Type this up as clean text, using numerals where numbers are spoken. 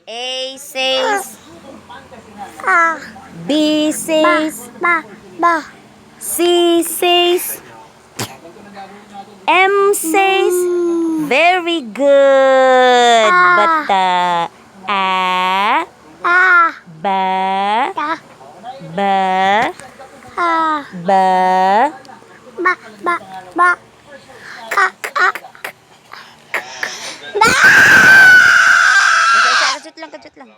A says. A. B says. Ba. C says. M says. Very good. Bata. A. A. Ba. Ta. Ba. A. Ba. Ba. Ka. Kacut lang, kacut lang.